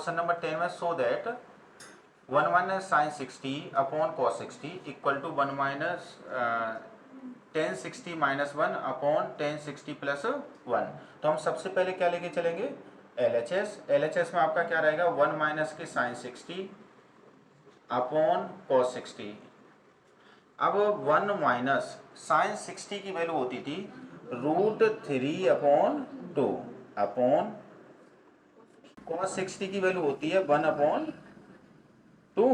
Question number 10 में so that 1 minus sine 60 upon cos 60 equal to 1 minus tan 60 minus 1 upon tan 60 plus 1। तो हम सबसे पहले क्या लेके चलेंगे, LHS। LHS में आपका क्या रहेगा, 1 माइनस के साइन 60 अपॉन कॉस 60। अब 1 माइनस साइन 60 की वैल्यू होती थी √3 अपॉन 2 अपॉन कॉस 60 की वैल्यू होती है 1 अपॉन 2।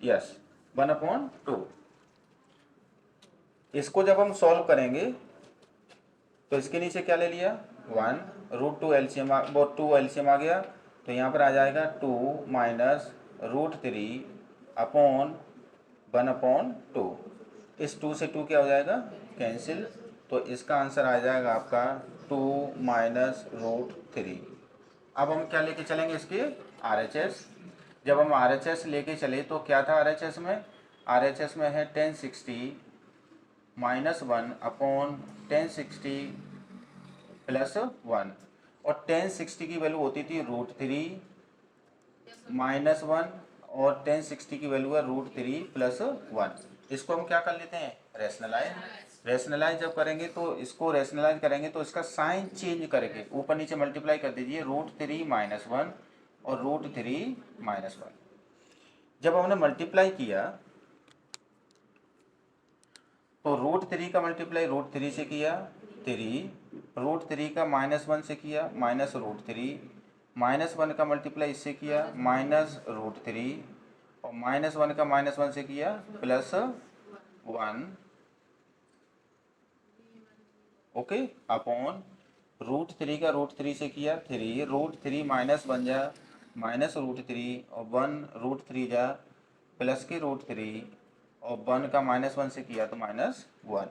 Yes, 1 upon 2। इसको जब हम सॉल्व करेंगे तो इसके नीचे क्या ले लिया, 1 √2 एलसीएम वो 2 एलसीएम आ गया, तो यहाँ पर आ जाएगा 2 माइनस √3 अपॉन 1 अपॉन 2। इस 2 से 2 क्या हो जाएगा, कैंसिल। तो इसका आंसर आ जाएगा आपका 2 माइनस √3। अब हम क्या लेके चलेंगे, इसके RHS। जब हम RHS लेके चले तो क्या था RHS में, RHS में है 1060 माइनस 1 अपॉन 1060 प्लस 1। और 1060 की वैल्यू होती थी √3 माइनस 1 और 1060 की वैल्यू है √3 प्लस 1। इसको हम क्या कर लेते हैं, रेशनलाइज जब करेंगे तो इसको रेशनलाइज करेंगे तो इसका साइन चेंज करके ऊपर नीचे मल्टीप्लाई कर दीजिए, √3 माइनस 1 और √3 माइनस 1। जब हमने मल्टीप्लाई किया तो √3 का मल्टीप्लाई √3 से किया 3, √3 का -1 से किया माइनस √3, -1 का मल्टीप्लाई इससे किया माइनस √3 और -1 का -1 से किया प्लस 1। ओके, अपॉन √3 का √3 से किया 3, √3 माइनस बन जा माइनस √3 और 1 √3 जा प्लस के √3 और 1 का -1 से किया तो -1।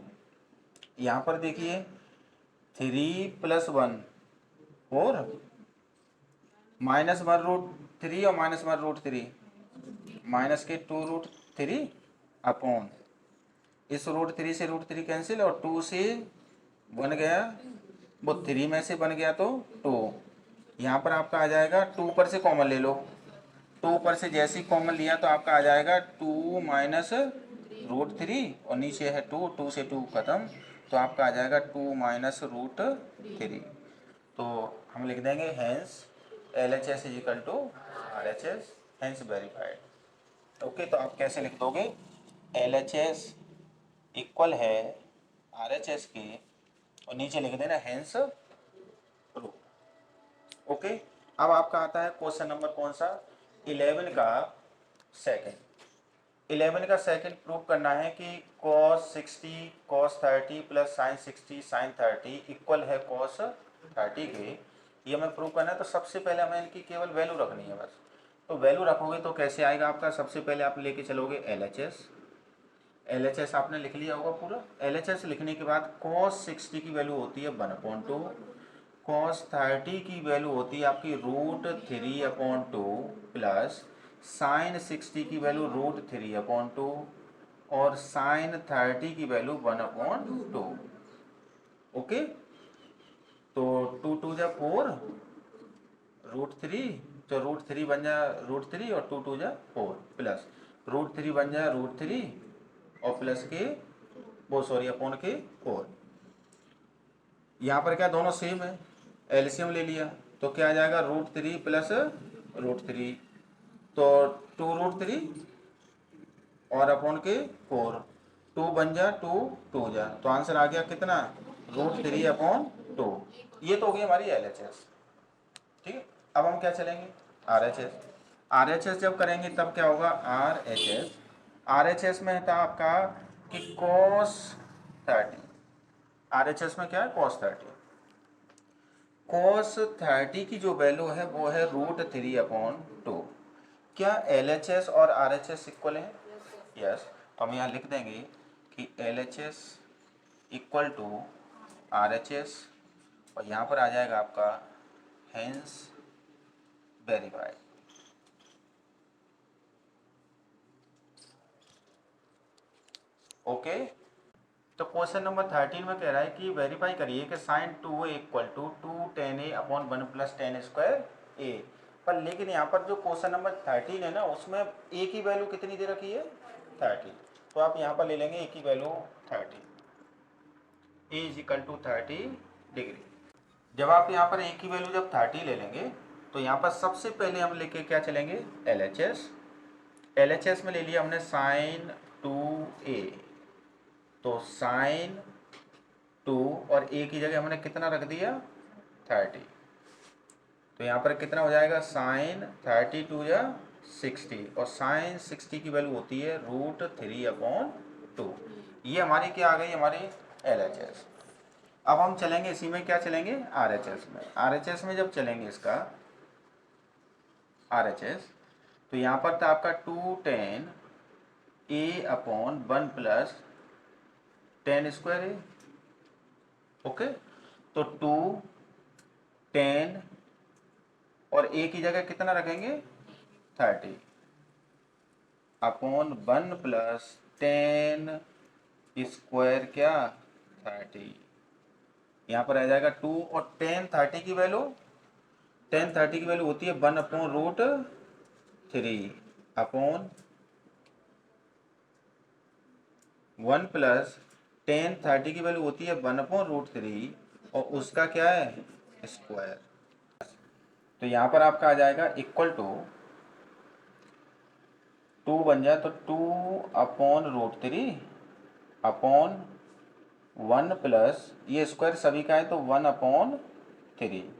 यहाँ पर देखिए 3 प्लस 1 4, -1 √3 और -1 √3 माइनस के 2 √3 अपॉन इस √3 से √3 कैंसिल और 2 से 1 गया, वो 3 में से बन गया तो 2। यहाँ पर आपका आ जाएगा 2 पर से कॉमन ले लो, 2 पर से जैसे ही कॉमन लिया तो आपका आ जाएगा 2 माइनस √3 और नीचे है 2, 2 से 2 खत्म, तो आपका आ जाएगा 2 माइनस √3। तो हम लिख देंगे hence LHS is equal to RHS, hence verified. Okay, तो आप कैसे लिख दोगे, LHS इक्वल है RHS के और नीचे लिख देना हैंस प्रूफ। ओके, अब आपका आता है क्वेश्चन नंबर कौन सा, 11 का सेकंड। 11 का सेकंड प्रूव करना है कि cos 60 cos 30 plus sin 60 sin 30 equal है cos 30 के। ये हमें प्रूव करना है, तो सबसे पहले हमें इनकी केवल वैल्यू रखनी है बस। तो वैल्यू रखोगे तो कैसे आएगा आपका, सबसे पहले आप लेके चलोगे LHS आपने लिख लिया होगा पूरा। LHS लिखने के बाद cos 60 की वैल्यू होती है 1/2, cos 30 की वैल्यू होती है आपकी √3/2 प्लस sin 60 की वैल्यू √3/2 और sin 30 की वैल्यू 1/2। ओके, तो 2 2 जा 4 √3, तो √3 बन जा √3 और 2 2 जा 4 प्लस √3 बन जा √3 और प्लस के वो सॉरी अपॉन के 4। यहाँ पर क्या दोनों सेम है, एलसीएम ले लिया तो क्या आ जाएगा √3 प्लस √3, तो 2√3 और अपॉन के 4, 2 बन जा 2 2 जा, तो आंसर आ गया कितना, √3/2। ये तो हो गई हमारी LHS। ठीक है, अब हम क्या चलेंगे RHS जब करेंगे तब क्या होगा, RHS में था आपका कि cos 30, RHS में क्या है cos 30, cos 30 की जो वैल्यू है वो है √3/2। क्या LHS और RHS इक्वल है, यस। तो हम यहाँ लिख देंगे कि LHS इक्वल टू RHS और यहाँ पर आ जाएगा आपका हैंस वेरीफाइड। ओके, तो क्वेश्चन नंबर 13 में कह रहा है कि वेरीफाई करिए कि sin 2a equal to 2 tan a upon 1 plus tan square a। पर लेकिन यहाँ पर जो क्वेश्चन नंबर 13 है ना, उसमें ए की वैल्यू कितनी दे रखी है, 30। तो आप यहाँ पर ले लेंगे ए की value 30, a is equal to 30 degree. जब आप यहाँ पर ए की वैल्यू जब 30 ले लेंगे, तो यहाँ पर सबसे पहले हम लेके क्या चलेंगे, LHS। LHS में ले लिया हमने साइन 2a, तो साइन 2 और a की जगह हमने कितना रख दिया, 30। तो यहाँ पर कितना हो जाएगा, साइन 32 या 60, और साइन 60 की वैल्यू होती है √3/2। ये हमारी क्या आ गई, हमारी LHS। अब हम चलेंगे इसी में, क्या चलेंगे, RHS में। RHS में जब चलेंगे इसका RHS, तो यहाँ पर था आपका 2tan a/1 plus tan square a। Okay, तो 2tan और a की जगह कितना रखेंगे, 30/1 प्लस tan स्क्वायर क्या, 30। यहाँ पर आ जाएगा 2, और tan 30 की वैल्यू, tan 30 की वैल्यू होती है 1/√3/1 प्लस tan 30 की वैल्यू होती है 1/√3, और उसका क्या है, स्क्वायर। तो यहाँ पर आपका आ जाएगा इक्वल टू 2 बन जाए तो 2/√3/1 प्लस ये स्क्वायर सभी का है तो 1/3,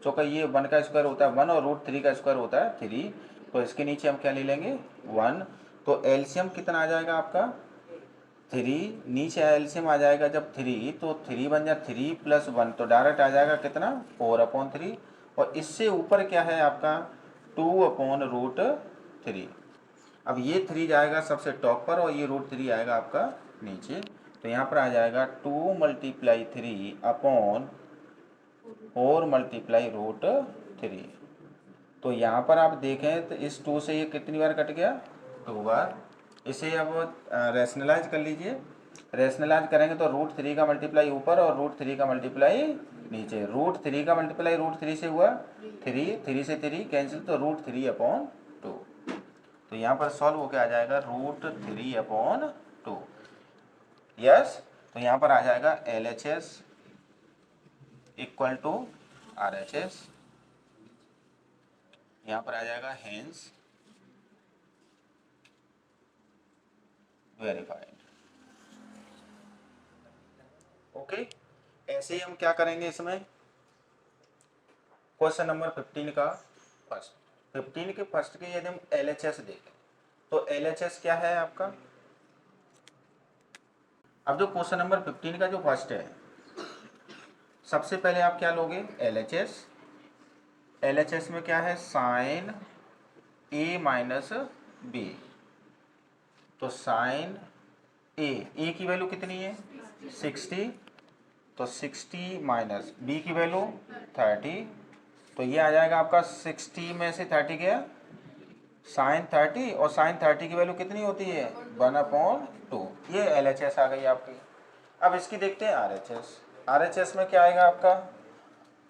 चूँकि ये 1 का स्क्वायर होता है 1 और √3 का स्क्वायर होता है 3, तो इसके नीचे हम क्या ले लेंगे, 1। तो एलसीएम कितना आ जाएगा आपका, 3, नीचे एलसीएम आ जाएगा जब 3, तो 3 बन जाए 3 + 1, तो डायरेक्ट आ जाएगा कितना, 4/3, और इससे ऊपर क्या है आपका 2/√3। अब ये 3 जाएगा सबसे टॉप पर, और ये √3 आएगा आपका नीचे। तो यहाँ पर आ जाएगा 2 × 3/4 √3। तो यहाँ पर आप देखें तो इस 2 से ये कितनी बार कट गया, 2 बार। इसे अब रैशनलाइज कर लीजिए। रैशनलाइज करेंगे तो √3 का मल्टीप्लाई ऊपर और √3 का मल्टीप्लाई नीचे। √3 का मल्टीप्लाई √3 से हुआ 3, 3 से 3 कैंसिल, तो √3/2। तो यहाँ पर सॉल्व होकर आ जाएगा √3/2। यस, तो यहाँ पर आ जाएगा LHS इक्वल टू RHS। यहाँ पर आ जाएगा हेंस वेरीफाइड। ओके, ऐसे ही हम क्या करेंगे इसमें, क्वेश्चन नंबर 15 का फर्स्ट, 15 के फर्स्ट के यदि हम LHS देखें तो LHS क्या है आपका। अब जो क्वेश्चन नंबर 15 का जो फर्स्ट है, सबसे पहले आप क्या लोगे, LHS। LHS में क्या है, साइन A - B, तो साइन A की वैल्यू कितनी है, 60, तो 60 माइनस B की वैल्यू 30, तो ये आ जाएगा आपका 60 में से 30 गया, साइन 30, और साइन 30 की वैल्यू कितनी होती है, 1/2। ये LHS आ गई आपकी। अब इसकी देखते हैं RHS। RHS में क्या आएगा आपका,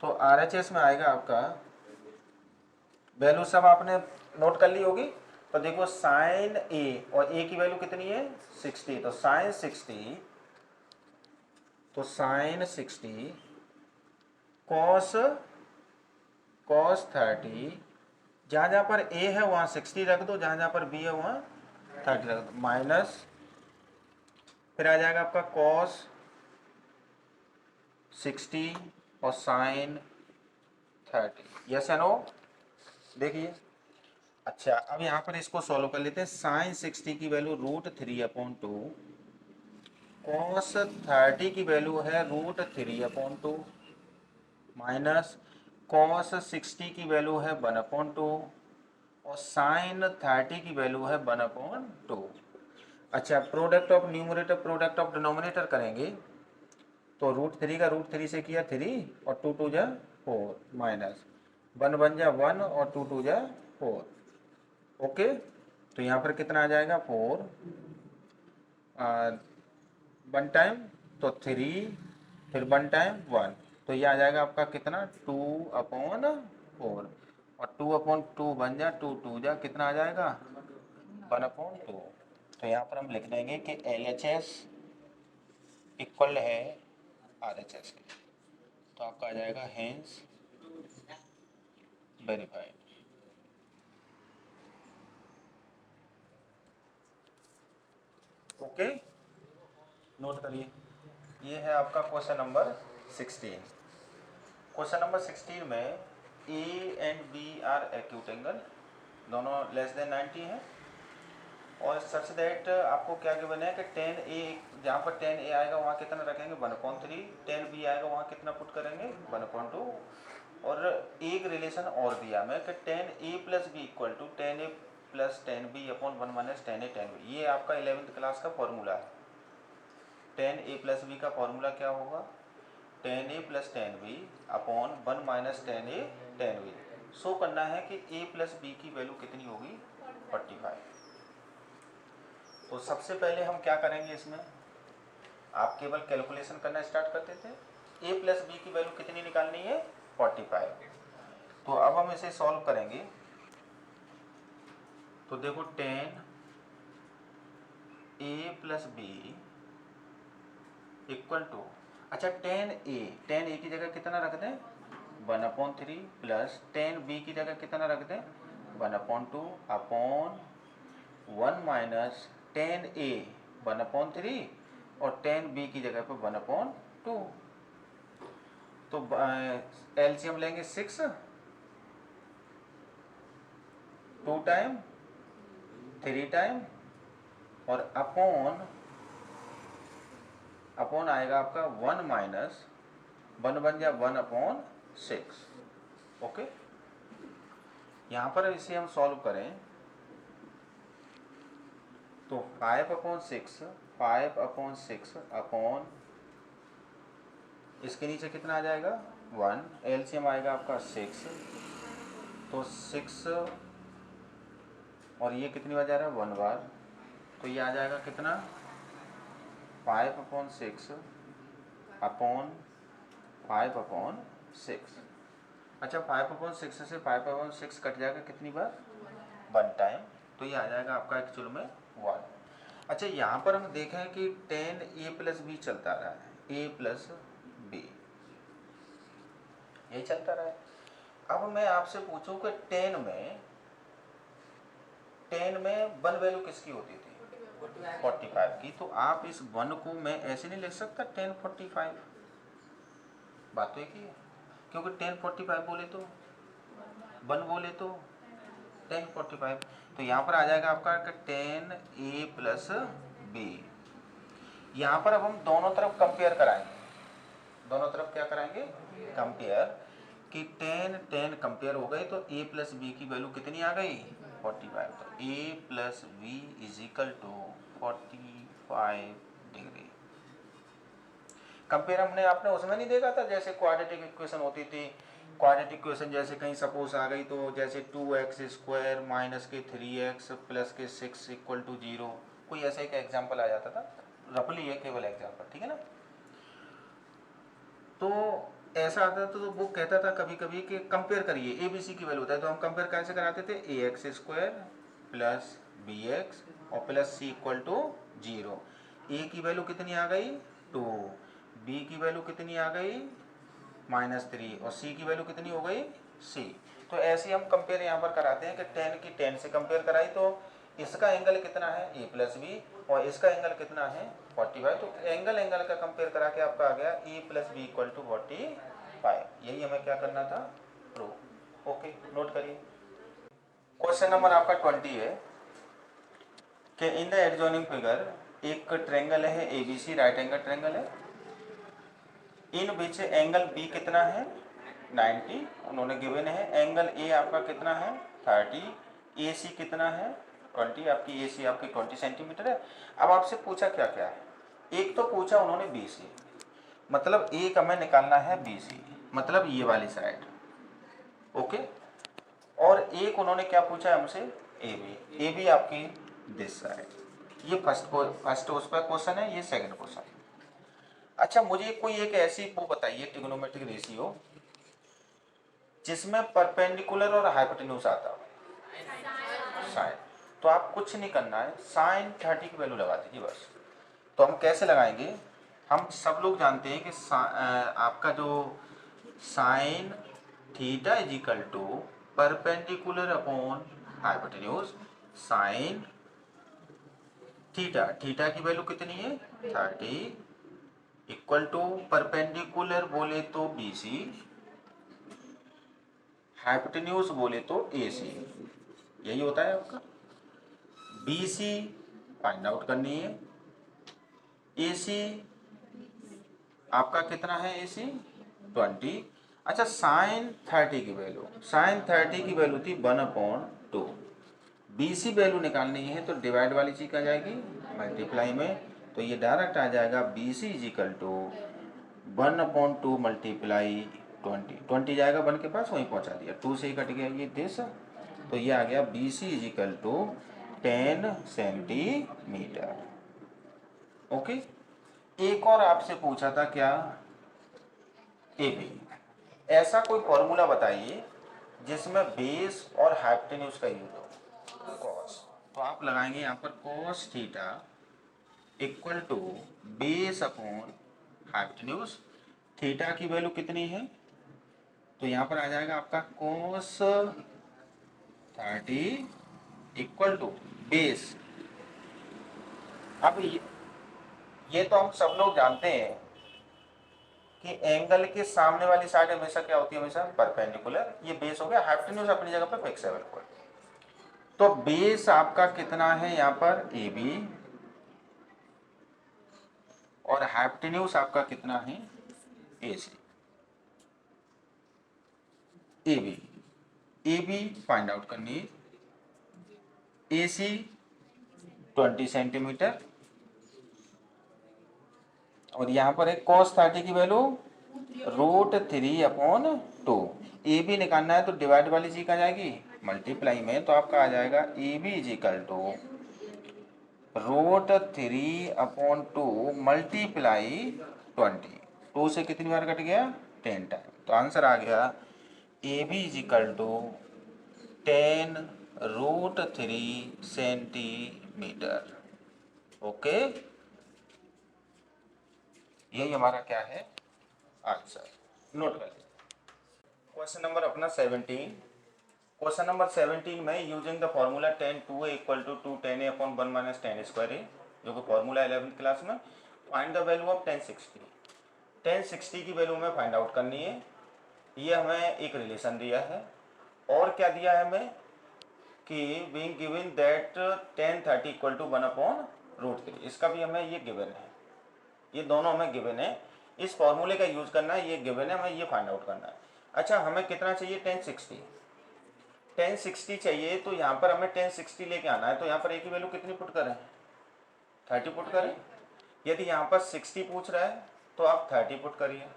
तो RHS में आएगा आपका, वैल्यू सब आपने नोट कर ली होगी। तो देखो साइन A, और A की वैल्यू कितनी है, 60, तो साइन 60, तो साइन 60 कॉस 30, जहाँ जहाँ पर A है वहाँ 60 रख दो, जहाँ जहाँ पर B है वहाँ 30 रख दो, माइनस फिर आ जाएगा आपका कॉस 60 और साइन 30। यस या नो, देखिए। अच्छा, अब यहाँ पर इसको सॉल्व कर लेते हैं। साइन 60 की वैल्यू √3/2, कॉस 30 की वैल्यू है √3/2, माइनस कॉस 60 की वैल्यू है 1/2, और साइन 30 की वैल्यू है 1/2। अच्छा, product of numerator product of denominator करेंगे, तो √3 का √3 से किया 3, और 2 2 जा 4, माइनस 1 बन जा 1, और 2 2 जा 4। ओके, तो यहाँ पर कितना आ जाएगा, 4 1 टाइम तो 3, फिर 1 टाइम 1, तो ये आ जाएगा आपका कितना, 2/4, और 2/2 बन जा, 2 जा कितना आ जाएगा 1/2। तो यहाँ पर हम लिख देंगे कि LHS इक्वल है RHS के, तो आपका आ जाएगा हेंस वेरीफाइड। ओके, नोट करिए, ये है आपका क्वेश्चन नंबर 16। क्वेश्चन नंबर 16 में A and B are acute angle, दोनों लेस देन 90 है, और सच दैट आपको क्या गिवन है कि 10A, जहाँ पर 10A आएगा वहाँ कितना रखेंगे 1/3, 10B आएगा वहाँ कितना पुट करेंगे 1/2, और एक रिलेशन और दिया मैं कि 10A plus B equal to 10A plus 10B upon 1 minus 10A 10B। ये आपका 11th क्लास का फॉर्मूला है। 10A प्लस बी का फॉर्मूला क्या होगा 10A plus 10B upon 1 minus 10A 10B। Show करना है कि A प्लस बी की वैल्यू कितनी होगी 45। तो सबसे पहले हम क्या करेंगे, इसमें आप केवल कैलकुलेशन करना स्टार्ट कर देते हैं। A प्लस बी की वैल्यू कितनी निकालनी है 45। तो अब हम इसे सॉल्व करेंगे। तो देखो 10A plus B equal to, अच्छा 10A की जगह कितना रख दें 1/3 प्लस 10B की जगह कितना रख दें 1/2 अपॉन 1 माइनस 10A 1/3 और 10B की जगह पर 1/2। तो एलसीएम लेंगे 6, 2 टाइम 3 टाइम, और अपॉन आएगा आपका 1 माइनस 1 बन जाए 1/6। ओके, यहाँ पर इसे हम सॉल्व करें तो 5/6 अपॉन इसके नीचे कितना आ जाएगा 1, एलसीएम आएगा आपका 6, तो 6 और ये कितनी बार जा रहा है 1 बार, तो ये आ जाएगा कितना 5/6 अपॉन 5/6। अच्छा 5/6 से 5/6 कट जाएगा कितनी बार 1 टाइम, तो ये आ जाएगा आपका एक्चुअल में 1। अच्छा यहाँ पर हम देखें कि 10A प्लस बी चलता रहा है, A प्लस बी यही चलता रहा है। अब मैं आपसे पूछूं कि 10 में 1 वैल्यू किसकी होती थी 45 की, तो आप इस 1 को मैं ऐसे नहीं लिख सकता 1045, बात तो एक ही है, क्योंकि 1045 बोले तो 1 बोले तो 1045। तो यहाँ पर आ जाएगा आपका 10A प्लस बी। यहाँ पर अब हम दोनों तरफ कंपेयर कराएंगे, दोनों तरफ क्या कराएंगे कंपेयर, कि 10 कंपेयर हो गए तो A प्लस बी की वैल्यू कितनी आ गई 45। तो A plus b is equal to 45 degree. Compare हमने आपने उसमें नहीं देखा था, जैसे क्वाड्रेटिक इक्वेशन होती थी, क्वाड्रेटिक इक्वेशन जैसे कहीं सपोज आ गई तो जैसे 2x² माइनस के 3x प्लस के 6 इक्वल टू 0, कोई ऐसा एक एग्जाम्पल आ जाता था, रफली है केवल एग्जाम्पल, ठीक है ना। तो ऐसा आता था तो वो कहता था कभी कभी कि कंपेयर करिए, ए बी सी की वैल्यू होता है, तो हम कंपेयर कैसे कराते थे ax² प्लस bx और प्लस c इक्वल टू 0। ए की वैल्यू कितनी आ गई 2, बी की वैल्यू कितनी आ गई -3 और सी की वैल्यू कितनी हो गई c। तो ऐसे हम कंपेयर यहाँ पर कराते हैं कि 10 की 10 से कंपेयर कराई तो इसका एंगल कितना है a प्लस बी और इसका एंगल कितना है 45। तो एंगल का कंपेयर करा के आपका आ गया a plus B equal to 45। यही हमें क्या करना था प्रूव। ओके, नोट करिए। क्वेश्चन नंबर आपका 20 है कि इन द एडजॉइनिंग फिगर एक ट्रायंगल है ABC, राइट एंगल ट्रायंगल है, इन विच एंगल B कितना है 90 उन्होंने गिवन है, एंगल A आपका कितना है 30, AC कितना है 20, आपकी AC आपकी 20 सेंटीमीटर है। अब आपसे पूछा क्या क्या है, एक तो पूछा उन्होंने BC, मतलब एक हमें निकालना है BC, मतलब ये वाली साइड, ओके। और एक उन्होंने क्या पूछा हमसे AB आपकी दिस साइड। ये फर्स्ट उस पर क्वेश्चन है, ये सेकंड क्वेश्चन है। अच्छा मुझे कोई एक ऐसी वो बताइए ट्रिग्नोमेट्रिक रेशियो जिसमें परपेंडिकुलर और हाइपोटेन्यूज आता हो, साइन। तो आप कुछ नहीं करना है, साइन 30 की वैल्यू लगा दीजिए बस। तो हम कैसे लगाएंगे, हम सब लोग जानते हैं कि आपका जो sine theta is equal to perpendicular upon hypotenuse sine theta, theta की वैल्यू कितनी है 30 इक्वल टू परपेंडिकुलर बोले तो BC, हाइपोटेन्यूज बोले तो AC। यही होता है आपका। BC फाइंड आउट करनी है, AC आपका कितना है AC 20। अच्छा साइन 30 की वैल्यू, साइन 30 की वैल्यू थी 1/2। BC वैल्यू निकालनी है तो डिवाइड वाली चीज आ जाएगी मल्टीप्लाई में, तो ये डायरेक्ट आ जाएगा BC is equal to 1/2 multiply 20 जाएगा 1 के पास, वहीं पहुंचा दिया, 2 से ही कट गया ये देश। तो ये आ गया BC is equal to 10 centimetre. Okay. एक और आपसे पूछा था क्या, AB, ऐसा कोई फॉर्मूला बताइए जिसमें बेस और हाइपोटेन्यूज का यूज हो, कॉस। तो आप लगाएंगे यहाँ पर cos theta equal to base upon hypotenuse. Theta की वैल्यू कितनी है, तो यहाँ पर आ जाएगा आपका कॉस 30 इक्वल टू बेस। अब ये तो हम सब लोग जानते हैं कि एंगल के सामने वाली साइड हमेशा क्या होती है, हमेशा परपेंडिकुलर। ये बेस हो गया, हाइपोटेन्यूज अपनी जगह पर फिक्स है बिल्कुल। तो बेस आपका कितना है यहाँ पर AB, और हाइपोटेन्यूज आपका कितना है AC। AB फाइंड आउट करनी है, AC 20 सेंटीमीटर, और यहाँ पर है cos 30 की वैल्यू √3/2। AB निकालना है तो डिवाइड वाली चीज आ जाएगी मल्टीप्लाई में, तो आपका आ जाएगा AB is equal to √3/2 multiply 20। 2 से कितनी बार कट गया 10 टाइम, तो आंसर आ गया AB is equal to 10√3 centimetre. Okay, यही हमारा क्या है आंसर। नोट कर लीजिए। क्वेश्चन नंबर अपना 17। क्वेश्चन नंबर 17 में using the formula tan 2a equal to 2tan a upon 1 minus tan square a, जो कि फॉर्मूला 11th क्लास में, find the value of tan 60। tan 60 की वैल्यू हमें फाइंड आउट करनी है। ये हमें एक रिलेशन दिया है, और क्या दिया है हमें कि being given that tan 30 equal to 1/√3, इसका भी हमें ये गिवन है, ये दोनों हमें गिवन है। इस फॉर्मूले का यूज करना है, ये गिवन है, हमें ये फाइंड आउट करना है। अच्छा हमें कितना चाहिए tan 60, tan 60 चाहिए, तो यहाँ पर हमें tan 60 लेके आना है। तो यहाँ पर a की वैल्यू कितनी पुट करें 30 पुट करें। यदि यहाँ पर 60 पूछ रहा है तो आप 30 पुट करिए,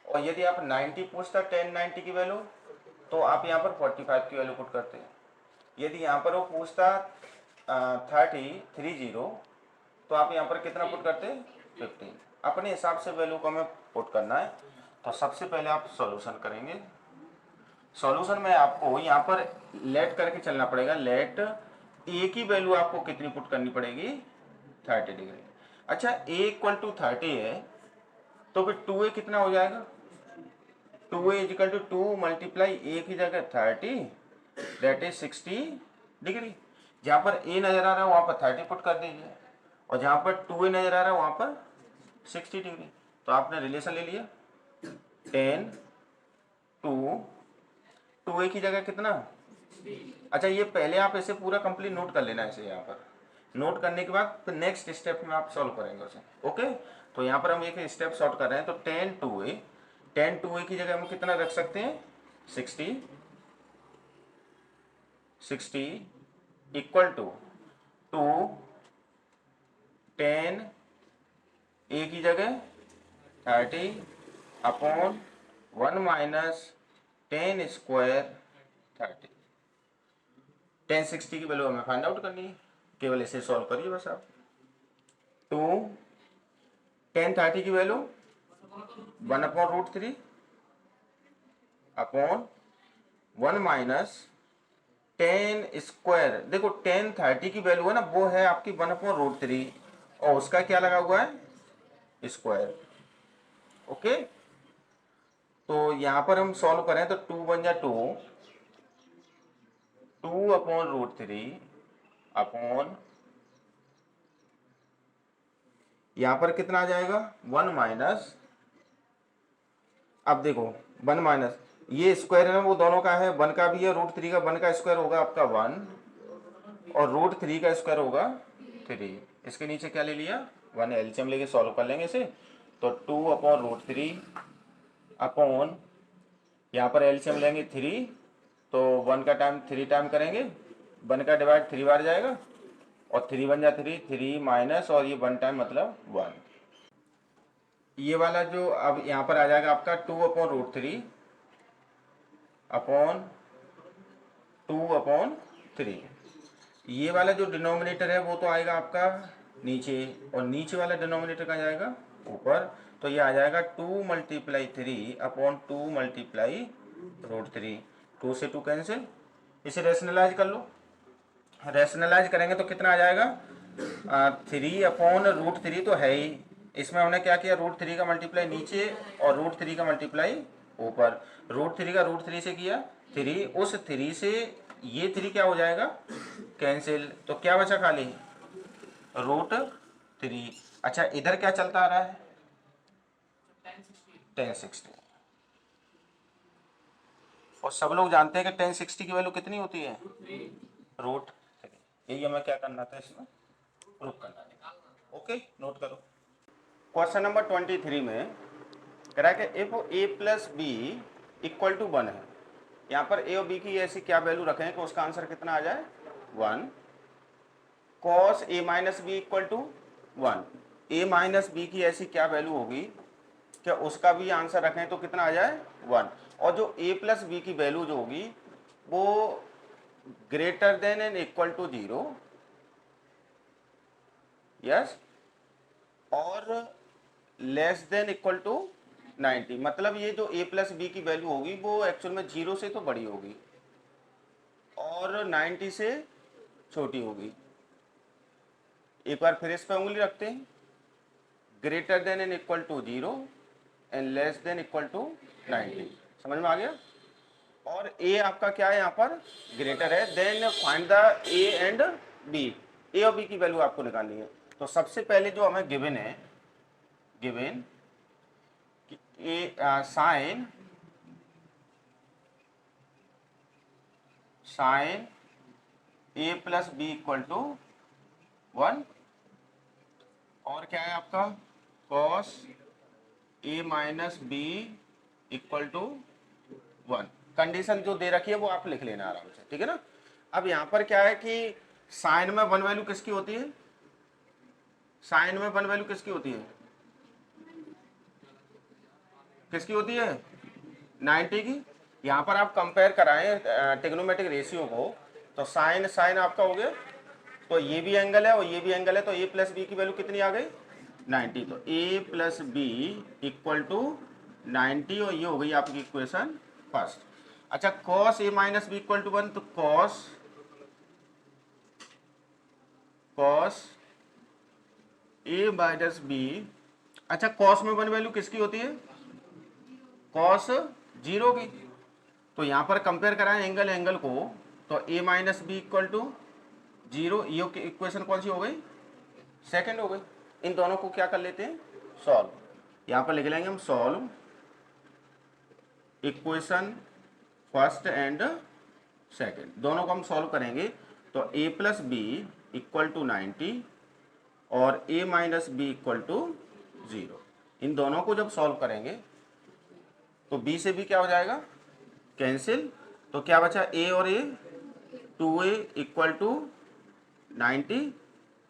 और यदि आप 90 पूछता tan 90 की वैल्यू तो आप यहाँ पर 45 की वैल्यू पुट करते हैं। यदि यहाँ पर वो पूछता 30 तो आप यहाँ पर कितना पुट करते 15। अपने हिसाब से वैल्यू को हमें पुट करना है। तो सबसे पहले आप सॉल्यूशन करेंगे। सॉल्यूशन में आपको यहाँ पर लेट करके चलना पड़ेगा। लेट ए की वैल्यू आपको कितनी पुट करनी पड़ेगी 30 डिग्री। अच्छा a इक्वल टू 30 है, तो फिर 2a कितना हो जाएगा, 2a is equal to 2 multiply a की जगह 30 दैट इज 60 डिग्री। जहाँ पर a नजर आ रहा है वहाँ पर 30 पुट कर दीजिए, और जहाँ पर 2a नजर आ रहा है वहाँ पर 60 डिग्री। तो आपने रिलेशन ले लिया 10 2a की जगह कितना। अच्छा ये पहले आप ऐसे पूरा कंप्लीट नोट कर लेना, ऐसे यहाँ पर नोट करने के बाद फिर नेक्स्ट स्टेप में आप सॉल्व करेंगे उसे। ओके, तो यहाँ पर हम एक स्टेप सॉल्व कर रहे हैं। तो tan 2a की जगह हम कितना रख सकते हैं 60 इक्वल टू 2 tan a की जगह 30 upon 1 minus tan square 30। tan 60 की वैल्यू हमें फाइंड आउट करनी है, केवल इसे सॉल्व करिए बस आप। 2 tan 30 की वैल्यू 1/√3 अपॉन 1 माइनस 10 स्क्वायर, देखो 10 30 की वैल्यू है ना, वो है आपकी 1/√3 और उसका क्या लगा हुआ है स्क्वायर। ओके, तो यहां पर हम सॉल्व करें तो 2 बन जा 2, 2/√3 अपॉन, यहां पर कितना आ जाएगा 1 माइनस, अब देखो 1 माइनस ये स्क्वायर है ना वो दोनों का है, 1 का भी है, √3 का, 1 का स्क्वायर होगा आपका 1 और √3 का स्क्वायर होगा 3। इसके नीचे क्या ले लिया 1, एलसीएम लेके सॉल्व कर लेंगे इसे। तो 2/√3 अपॉन, यहाँ पर एलसीएम लेंगे 3, तो 1 का टाइम 3 टाइम करेंगे, 1 का डिवाइड 3 बार जाएगा और 3 बन जा 3, 3 माइनस और ये 1 टाइम मतलब 1। ये वाला जो अब यहाँ पर आ जाएगा आपका 2/√3 अपॉन 2/3। ये वाला जो डिनोमिनेटर है वो तो आएगा आपका नीचे और नीचे वाला डिनोमिनेटर कहाँ जाएगा ऊपर। तो ये आ जाएगा 2 × 3 अपॉन 2 × √3, 2 से 2 कैंसिल। इसे रेशनलाइज कर लो, रेशनलाइज करेंगे तो कितना आ जाएगा 3/√3 तो है ही, इसमें हमने क्या किया √3 का मल्टीप्लाई नीचे और √3 का मल्टीप्लाई ऊपर। √3 का √3 से किया 3, उस 3 से ये 3 क्या हो जाएगा कैंसिल, तो क्या बचा खाली √3। अच्छा इधर क्या चलता आ रहा है 1060, और सब लोग जानते हैं कि 1060 की वैल्यू कितनी होती है √3। यही हमें क्या करना था इसमें प्रूफ करना है। ओके नोट करो। क्वेश्चन नंबर 23 में कह रहा है कि if a plus B equal to 1 है, यहाँ पर a और b की ऐसी क्या वैल्यू रखें कि उसका आंसर कितना आ जाए 1। cos a minus b equal to 1, a minus b की ऐसी क्या वैल्यू होगी कि उसका भी आंसर रखें तो कितना आ जाए 1। और जो a प्लस बी की वैल्यू जो होगी वो greater than and equal to 0, yes, और लेस देन इक्वल टू 90। मतलब ये जो a प्लस बी की वैल्यू होगी वो एक्चुअल में 0 से तो बड़ी होगी और 90 से छोटी होगी। एक बार फिर इस पर उंगली रखते हैं, greater than and equal to 0 and less than equal to 90। समझ में आ गया। और a आपका क्या है यहाँ पर ग्रेटर है, then find the a and b, a और b की वैल्यू आपको निकालनी है। तो सबसे पहले जो हमें गिवन है, given sine a plus B equal to 1, और क्या है आपका cos a minus b equal to 1। Condition जो दे रखी है वो आप लिख लेना आराम से, ठीक है ना। अब यहाँ पर क्या है कि साइन में 1 वैल्यू किसकी होती है, साइन में 1 वैल्यू किसकी होती है, किसकी होती है 90 की। यहाँ पर आप कंपेयर कराएं ट्रिग्नोमेट्रिक रेशियो को, तो साइन साइन आपका हो गया, तो ये भी एंगल है और ये भी एंगल है, तो a प्लस बी की वैल्यू कितनी आ गई 90। तो a plus B equal to 90 और ये हो गई आपकी इक्वेशन फर्स्ट। अच्छा cos a minus b equal to 1, तो cos a माइनस बी, अच्छा cos में 1 वैल्यू किसकी होती है cos 0 की। तो यहाँ पर कंपेयर कराएं एंगल एंगल को, तो a minus b equal to 0, ये इक्वेशन कौन सी हो गई सेकंड हो गई। इन दोनों को क्या कर लेते हैं सॉल्व, यहाँ पर लिख लेंगे हम solve equation first and second, दोनों को हम सॉल्व करेंगे। तो a plus B equal to 90 और a minus b equal to 0, इन दोनों को जब सॉल्व करेंगे तो b से b क्या हो जाएगा कैंसिल, तो क्या बचा a और a, 2a इक्वल टू 90,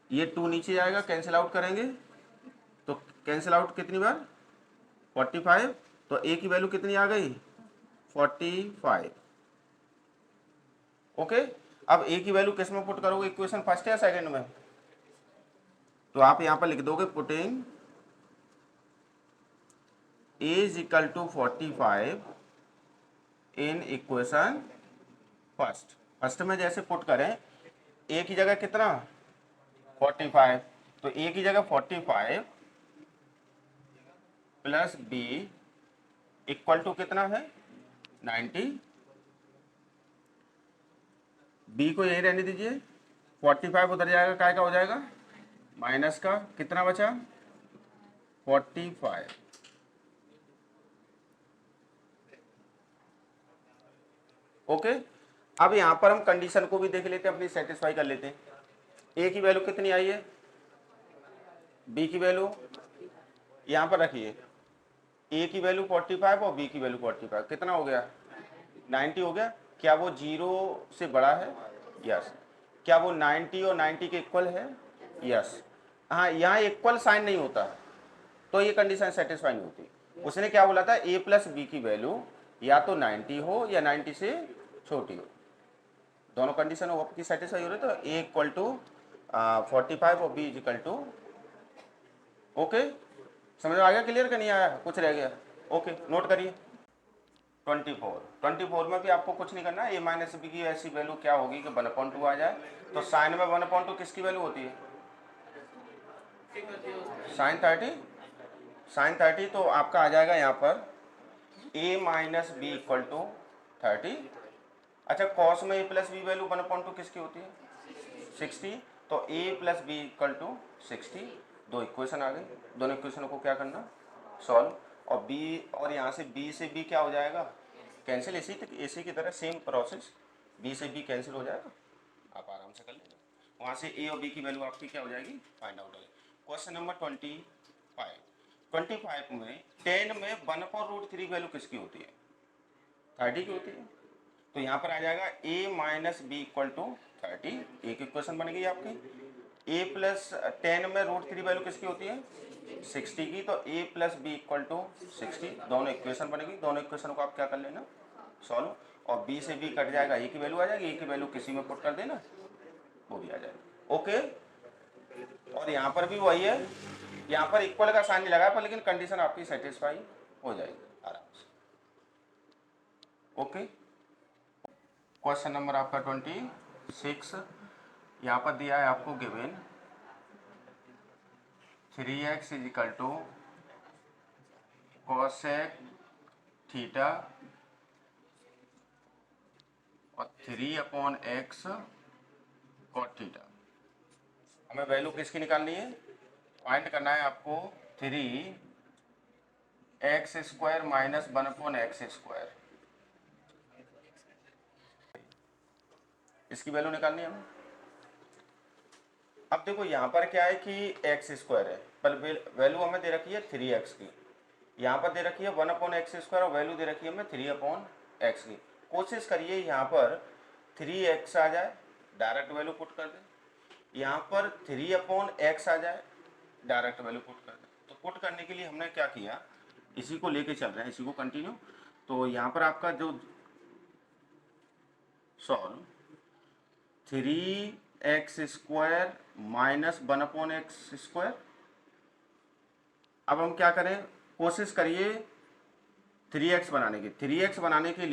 ये 2 नीचे जाएगा कैंसिल आउट करेंगे, तो कैंसिल आउट कितनी बार 45, तो a की वैल्यू कितनी आ गई 45। ओके, अब a की वैल्यू किस में पुट करोगे इक्वेशन फर्स्ट या सेकंड में, तो आप यहां पर लिख दोगे putting a is equal to 45 in equation first में जैसे पुट करें, ए की जगह कितना 45, तो ए की जगह 45 प्लस बी इक्वल टू कितना है 90। बी को यही रहने दीजिए, 45 उधर जाएगा, काय का हो जाएगा माइनस का, कितना बचा 45। ओके, अब यहां पर हम कंडीशन को भी देख लेते हैं, अपनी सेटिस्फाई कर लेते हैं। ए की वैल्यू कितनी आई है, बी की वैल्यू यहां पर रखिए, ए की वैल्यू 45 और बी की वैल्यू 45, कितना हो गया 90 हो गया। क्या वो 0 से बड़ा है, यस। क्या वो 90 और 90 के इक्वल है, यस। हाँ, यहाँ इक्वल साइन नहीं होता तो ये कंडीशन सेटिस्फाई नहीं होती। उसने क्या बोला था, ए प्लस बी की वैल्यू या तो 90 हो या 90 से छोटी हो, दोनों कंडीशन हो आपकी सेटिस्फाई हो रही, तो ए इक्वल टू 45 और b is equal to, okay. समझ में आ गया, क्लियर का नहीं आया, कुछ रह गया, ओके नोट करिए। 24 में भी आपको कुछ नहीं करना, ए माइनस बी की ऐसी वैल्यू क्या होगी कि 1/2 आ जाए, तो साइन में 1/2 किसकी वैल्यू होती है, साइन 30, तो आपका आ जाएगा यहाँ पर a minus b equal to 30। अच्छा, कॉस में a प्लस बी वैल्यू 1/2 किसकी होती है 60, तो a plus B equal to 60। दो इक्वेशन आ गई, दोनों इक्वेशनों को क्या करना सॉल्व, और b और यहाँ से b से b क्या हो जाएगा कैंसिल, इसी की तरह सेम प्रोसेस, b से b कैंसिल हो जाएगा, आप आराम से कर लेना। वहाँ से a और b की वैल्यू आपकी क्या हो जाएगी फाइंड आउट हो जाएगी। क्वेश्चन नंबर 25 में 10 में 1/√3 वैल्यू किसकी होती है 30 की होती है, तो यहाँ पर आ जाएगा a minus b equal to 30, एक इक्वेशन बन गई आपकी। a प्लस 10 में √3 वैल्यू किसकी होती है 60 की, तो a plus B equal to 60, दोनों इक्वेशन बनेगी, दोनों इक्वेशन को आप क्या कर लेना सॉल्व, और b से b कट जाएगा, a की वैल्यू आ जाएगी, a की वैल्यू किसी में पुट कर देना वो भी आ जाएगी, ओके। और यहाँ पर भी वही है, यहाँ पर इक्वल का साइन नहीं लगा पर लेकिन कंडीशन आपकी सेटिस्फाई हो जाएगी आराम से, ओके। क्वेश्चन नंबर आपका 26, यहाँ पर दिया है आपको given 3x is equal to cosec theta और 3/x कॉट थीटा। हमें वैल्यू किसकी निकालनी है, फाइंड करना है आपको 3x² माइनस 1/x², इसकी वैल्यू निकालनी है हमें। अब देखो यहाँ पर क्या है कि x² है, पर वैल्यू हमें दे रखी है 3x की, यहाँ पर दे रखी है 1/x² और वैल्यू दे रखी है हमें 3/x की। कोशिश करिए यहाँ पर 3x आ जाए, डायरेक्ट वैल्यू पुट कर दें, यहाँ पर 3/x आ जाए, डायरेक्ट वैल्यू पुट कर दें। तो पुट करने के लिए हमने क्या किया, इसी को लेके चल रहे हैं, इसी को कंटिन्यू। तो यहाँ पर आपका जो सॉल्व 3x² माइनस 1/x², अब हम क्या करें, कोशिश करिए 3x बनाने की। 3x बनाने के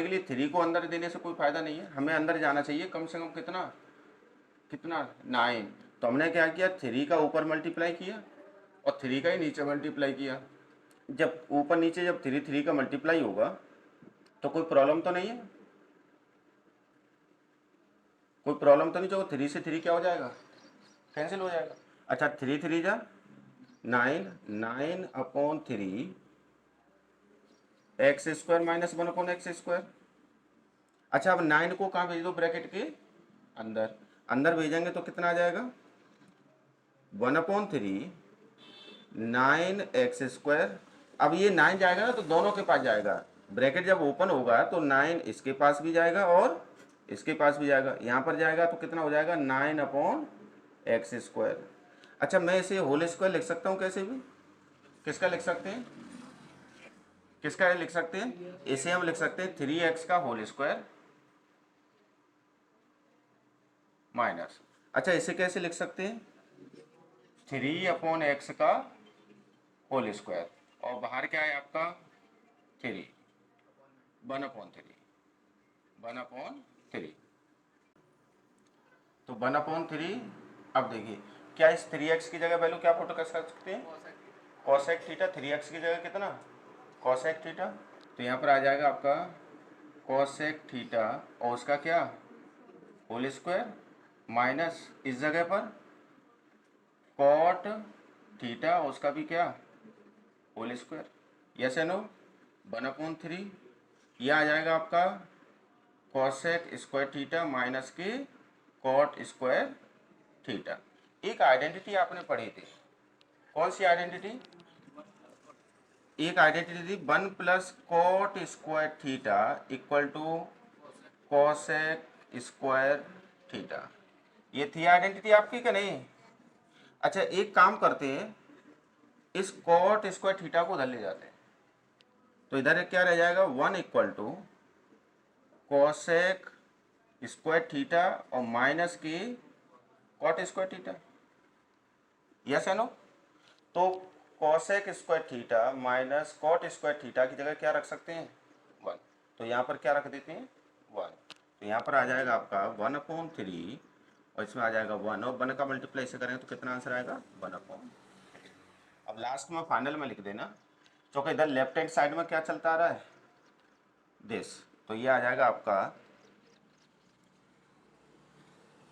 लिए 3 को अंदर देने से कोई फायदा नहीं है, हमें अंदर जाना चाहिए कम से कम कितना 9। तो हमने क्या किया, 3 का ऊपर मल्टीप्लाई किया और 3 का ही नीचे मल्टीप्लाई किया। जब ऊपर नीचे जब 3 का मल्टीप्लाई होगा तो कोई प्रॉब्लम तो नहीं है, कोई प्रॉब्लम तो नहीं, जो 3 से 3 क्या हो जाएगा कैंसिल हो जाएगा। अच्छा, 3 जा 9/3 x² माइनस 1/x²। अच्छा, अब 9 को कहाँ भेज दो, ब्रैकेट के अंदर भेजेंगे तो कितना आ जाएगा 1/3 9x²। अब ये 9 जाएगा ना तो दोनों के पास जाएगा, ब्रैकेट जब ओपन होगा तो 9 इसके पास भी जाएगा और इसके पास भी जाएगा, यहाँ पर जाएगा तो कितना हो जाएगा 9/x²। अच्छा, मैं इसे होल स्क्वायर लिख सकता हूँ, कैसे भी किसका लिख सकते हैं, इसे हम लिख सकते हैं 3x का होल स्क्वायर माइनस, अच्छा इसे कैसे लिख सकते हैं 3/x का होल स्क्वायर, और बाहर क्या है आपका 3 1/3, 1/3। तो 1/3। अब देखिए क्या इस 3x की जगह वैल्यू क्या पुट कर सकते हैं, कॉसेक थीटा। 3x की जगह कितना, कॉसेक थीटा। तो यहाँ पर आ जाएगा आपका कॉसेक थीटा और उसका क्या होल स्क्वायर माइनस इस जगह पर कॉट थीटा और उसका भी क्या whole square. Yes and no 1/3। यह आ जाएगा आपका कॉसेक स्क्वायर थीटा माइनस के कॉट स्क्वायर थीटा। एक आइडेंटिटी आपने पढ़ी थी, कौन सी आइडेंटिटी, एक आइडेंटिटी थी 1 plus cot square theta equal to cosec square theta. ये थी आइडेंटिटी आपकी कि नहीं। अच्छा एक काम करते हैं, इस कॉट स्क्वायर थीटा को उधर ले जाते हैं, तो इधर क्या रह जाएगा 1 equal to cosec square theta और माइनस की कॉट स्क्वायर थीटा। यस है नो। तो cosec square theta minus cot square theta की जगह क्या रख सकते हैं 1। तो यहाँ पर क्या रख देते हैं 1। तो यहाँ पर आ जाएगा आपका 1/3 और इसमें आ जाएगा 1 और 1 का मल्टीप्लाई से करेंगे तो कितना आंसर आएगा 1/3। अब लास्ट में फाइनल में लिख देना, क्योंकि इधर लेफ्ट हैंड साइड में क्या चलता आ रहा है दिस। तो ये आ जाएगा आपका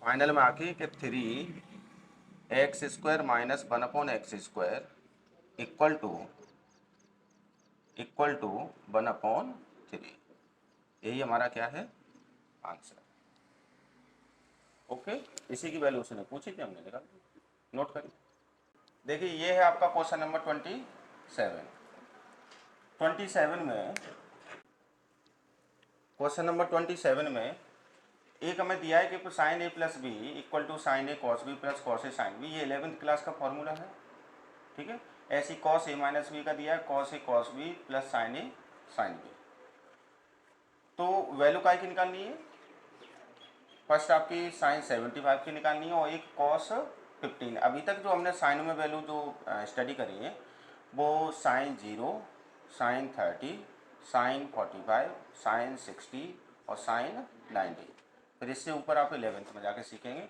फाइनल में आके कि 3x² minus 1/x² equal to 1/3। यही हमारा क्या है आंसर। ओके, इसी की वैल्यू उसने पूछी थी, हमने निकाल नोट करिए। देखिए ये है आपका क्वेश्चन नंबर 27 में, क्वेश्चन नंबर 27 में एक हमें दिया है कि sine A plus B equal to sine A cos B plus cos A sine B. ये 11th क्लास का फॉर्मूला है, ठीक है। ऐसी कॉस ए माइनस बी का दिया है cos A cos B plus sign A sine B. तो वैल्यू काय की निकालनी है, फर्स्ट आपकी साइन 75 की निकालनी है और एक कॉस 15। अभी तक जो हमने साइन में वैल्यू जो स्टडी करी है वो साइन 0, साइन 30, साइन 45, साइन 60 और साइन 90। फिर इससे ऊपर आप 11th में जाके सीखेंगे।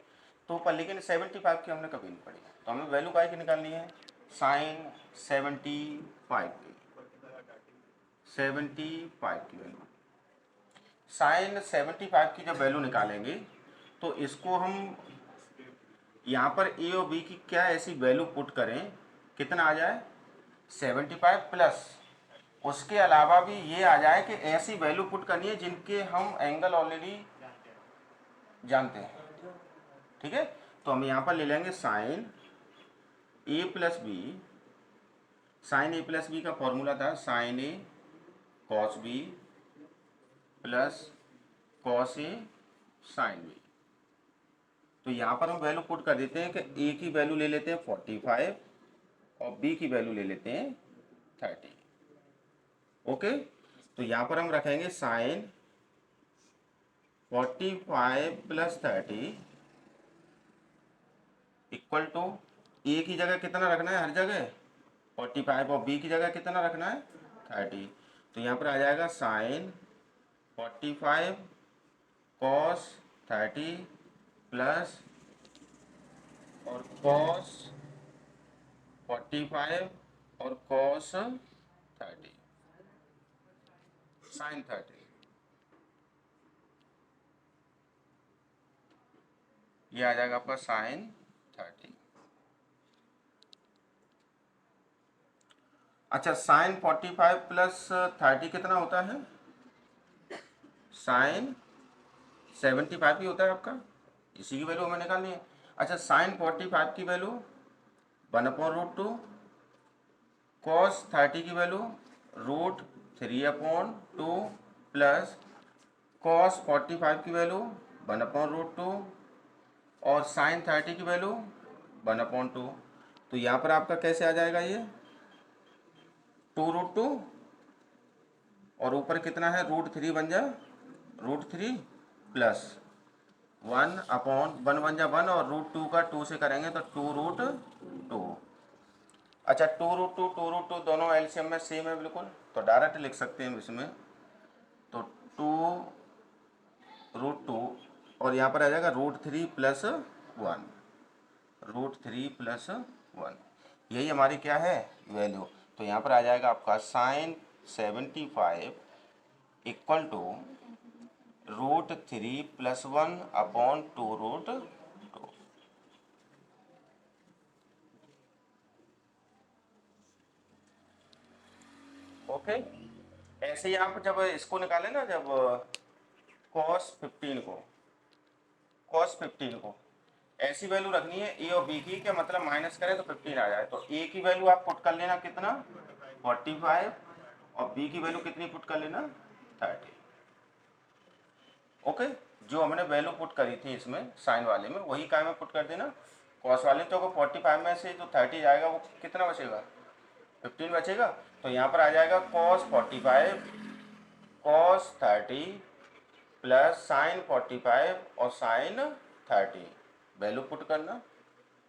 तो पर लेकिन 75 की हमने कभी नहीं पढ़ी, तो हमें वैल्यू काय की निकालनी है साइन 75 की, 75 की वैल्यू। साइन 75 की जब वैल्यू निकालेंगे तो इसको हम यहाँ पर ए और बी की क्या ऐसी वैल्यू पुट करें कितना आ जाए 75 प्लस उसके अलावा भी ये आ जाए कि ऐसी वैल्यू पुट करनी है जिनके हम एंगल ऑलरेडी जानते हैं, ठीक है। तो हम यहाँ पर ले लेंगे sign A plus B. Sign A plus B का फॉर्मूला था sign A cos B plus cos A sine B. तो यहाँ पर हम वैल्यू पुट कर देते हैं कि ए की वैल्यू ले लेते हैं 45 और बी की वैल्यू ले लेते हैं 30। ओके, तो यहाँ पर हम रखेंगे साइन 45 प्लस 30 इक्वल टू ए की जगह कितना रखना है हर जगह 45 और बी की जगह कितना रखना है 30। तो यहाँ पर आ जाएगा साइन 45 कॉस 30 प्लस और कॉस 45 और कॉस 30 साइन 30। ये आ जाएगा आपका साइन 30। अच्छा साइन 45 प्लस 30 कितना होता है साइन 75 ही होता है आपका, इसी की वैल्यू हमें निकालनी है। अच्छा साइन 45 की वैल्यू 1/√2, कॉस 30 की वैल्यू √3/2 प्लस कॉस 45 की वैल्यू 1/√2 और साइन 30 की वैल्यू 1/2। तो यहाँ पर आपका कैसे आ जाएगा ये 2√2 और ऊपर कितना है √3 बन जा √3 प्लस 1/1 बन जा 1 और √2 का 2 से करेंगे तो 2√2। अच्छा 2√2 दोनों एलसीएम में सेम है बिल्कुल, तो डायरेक्ट लिख सकते हैं इसमें। तो 2 √2 और यहाँ पर आ जाएगा √3 + 1, √3 + 1, यही हमारी क्या है वैल्यू। तो यहाँ पर आ जाएगा आपका sin 75 = √3 + 1/2√2। ओके, ऐसे ही आप जब इसको निकालें ना, जब cos 15 को ऐसी वैल्यू रखनी है ए और बी की, क्या मतलब माइनस करें तो 15 आ जाए, तो ए की वैल्यू आप पुट कर लेना कितना 45 और बी की वैल्यू कितनी पुट कर लेना 30। ओके, जो हमने वैल्यू पुट करी थी इसमें साइन वाले में वही काय में पुट कर देना कॉस वाले में। तो अगर 45 में से जो 30 जाएगा वो कितना बचेगा 15 बचेगा। तो यहाँ पर आ जाएगा cos 45 cos 30 प्लस साइन 45 और साइन 30, वैल्यू पुट करना,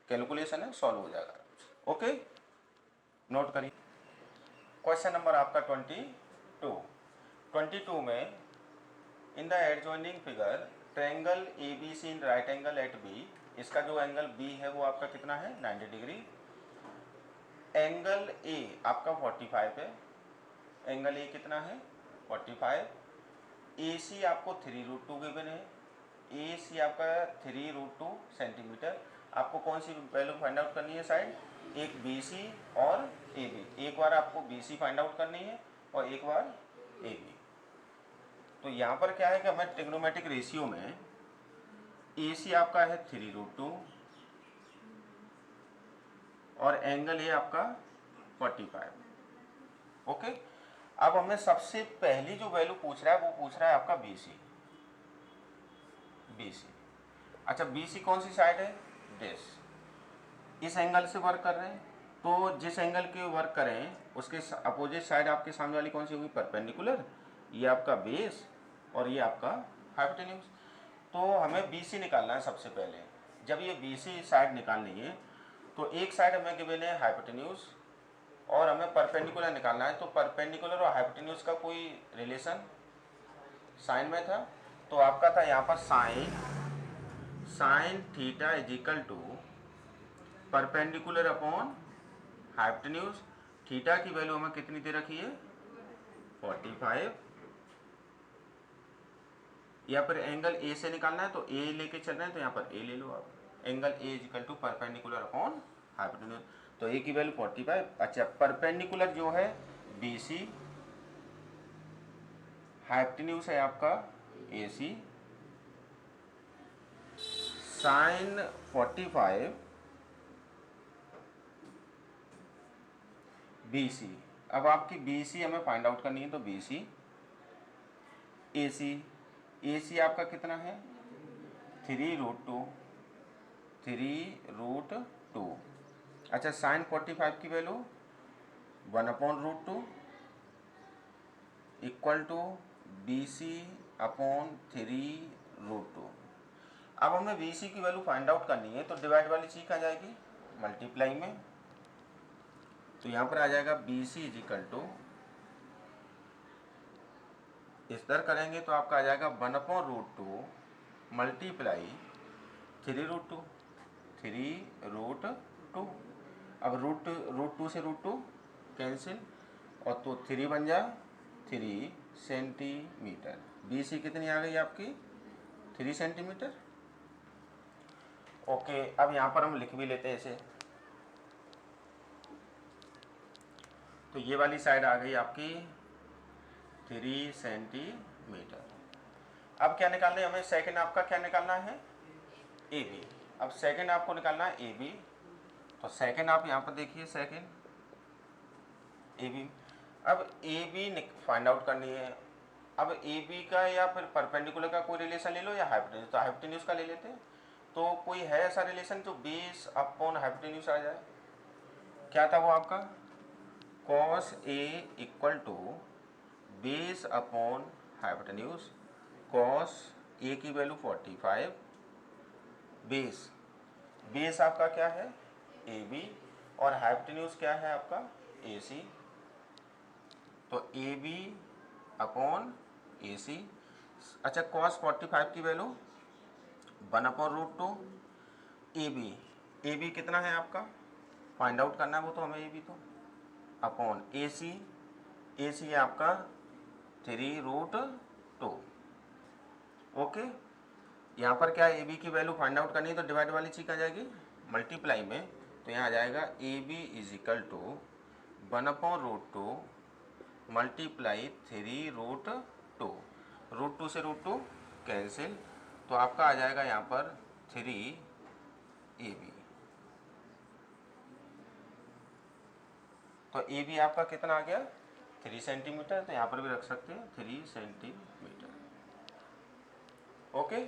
कैलकुलेशन है, सॉल्व हो जाएगा। ओके, नोट करिए। क्वेश्चन नंबर आपका 22 में in the adjoining figure triangle A B C in right angle at B, इसका जो एंगल बी है वो आपका कितना है 90 डिग्री। एंगल ए आपका 45 है, एंगल ए कितना है 45। ए सी आपको 3√2 गिवन है, ए सी आपका 3√2 सेंटीमीटर। आपको कौन सी वैल्यू फाइंड आउट करनी है साइड, एक बी सी और ए बी। एक बार आपको बी सी फाइंड आउट करनी है और एक बार ए बी। तो यहाँ पर क्या है कि हमें ट्रिग्नोमेट्रिक रेशियो में ए सी आपका है 3√2 और एंगल ए आपका 45। ओके, अब हमें सबसे पहली जो वैल्यू पूछ रहा है वो पूछ रहा है आपका बी सी। अच्छा, बी सी कौन सी साइड है दिस, इस एंगल से वर्क कर रहे हैं, तो जिस एंगल के वर्क करें उसके अपोजिट साइड आपके सामने वाली कौन सी होगी परपेंडिकुलर, ये आपका बेस और ये आपका हाइपोटेन्यूज। तो हमें बी सी निकालना है सबसे पहले। जब ये बी सी साइड निकालनी है तो एक साइड हमें गिवन है हाइपोटेन्यूज और हमें परपेंडिकुलर निकालना है। तो परपेंडिकुलर और हाइपोटेन्यूज का कोई रिलेशन साइन में था, तो आपका था यहाँ पर sine theta = perpendicular upon hypotenuse. Theta की वैल्यू हमें कितनी दे रखी है 45। या फिर एंगल ए से निकालना है तो ए लेके चल रहे हैं, तो यहाँ पर ए ले लो आप, angle A = perpendicular upon hypotenuse. तो ए की वैल्यू 45। अच्छा, परपेंडिकुलर जो है बी सी, हाइपोटेन्यूज है आपका ए सी, साइन 45 बी सी। अब आपकी बी सी हमें फाइंड आउट करनी है, तो बी सी ए सी आपका कितना है 3√2। अच्छा, साइन 45 की वैल्यू 1/√2 = BC/3√2। अब हमें BC की वैल्यू फाइंड आउट करनी है, तो डिवाइड वाली चीज आ जाएगी मल्टीप्लाई में। तो यहाँ पर आ जाएगा BC = इस तरह करेंगे तो आपका आ जाएगा 1/√2 मल्टीप्लाई 3√2। अब √2 से √2 कैंसिल और तो 3 बन जा 3 सेंटीमीटर। BC कितनी आ गई आपकी 3 सेंटीमीटर। ओके, अब यहाँ पर हम लिख भी लेते हैं इसे। तो ये वाली साइड आ गई आपकी 3 सेंटीमीटर। अब क्या निकालना है हमें, सेकंड आपका क्या निकालना है ए बी। अब सेकंड आपको निकालना है ए बी, तो सेकंड आप यहाँ पर देखिए, सेकंड ए बी। अब ए बी फाइंड आउट करनी है। अब ए बी का या फिर परपेंडिकुलर का कोई रिलेशन ले लो या हाइपोटेन्यूज, तो हाइपोटेन्यूज का ले लेते हैं। तो कोई है ऐसा रिलेशन जो बेस अपॉन हाइपोटेन्यूज आ जाए, क्या था वो आपका cos A = base upon hypotenuse. cos A की वैल्यू 45, बेस आपका क्या है AB और हाइपोटेन्यूज क्या है आपका AC। तो AB/AC, अच्छा cos 45 की वैल्यू 1/√2 ए बी कितना है आपका, फाइंड आउट करना है वो तो हमें ए बी तो अपॉन ए सी है आपका 3√2। ओके, यहाँ पर क्या ए बी की वैल्यू फाइंड आउट करनी है तो डिवाइड वाली चीज आ जाएगी मल्टीप्लाई में, तो यहाँ आ जाएगा A B is equal to 1/√2 multiply 3√2, √2 से √2 कैंसिल, तो आपका आ जाएगा यहाँ पर 3ab। तो ए बी आपका कितना आ गया 3 सेंटीमीटर, तो यहाँ पर भी रख सकते हैं 3 सेंटीमीटर। ओके,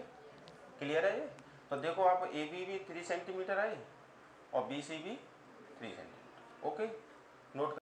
क्लियर है ये। तो देखो आप ए बी भी 3 सेंटीमीटर आए और बी सी भी 3 सेंटीमीटर। Okay, note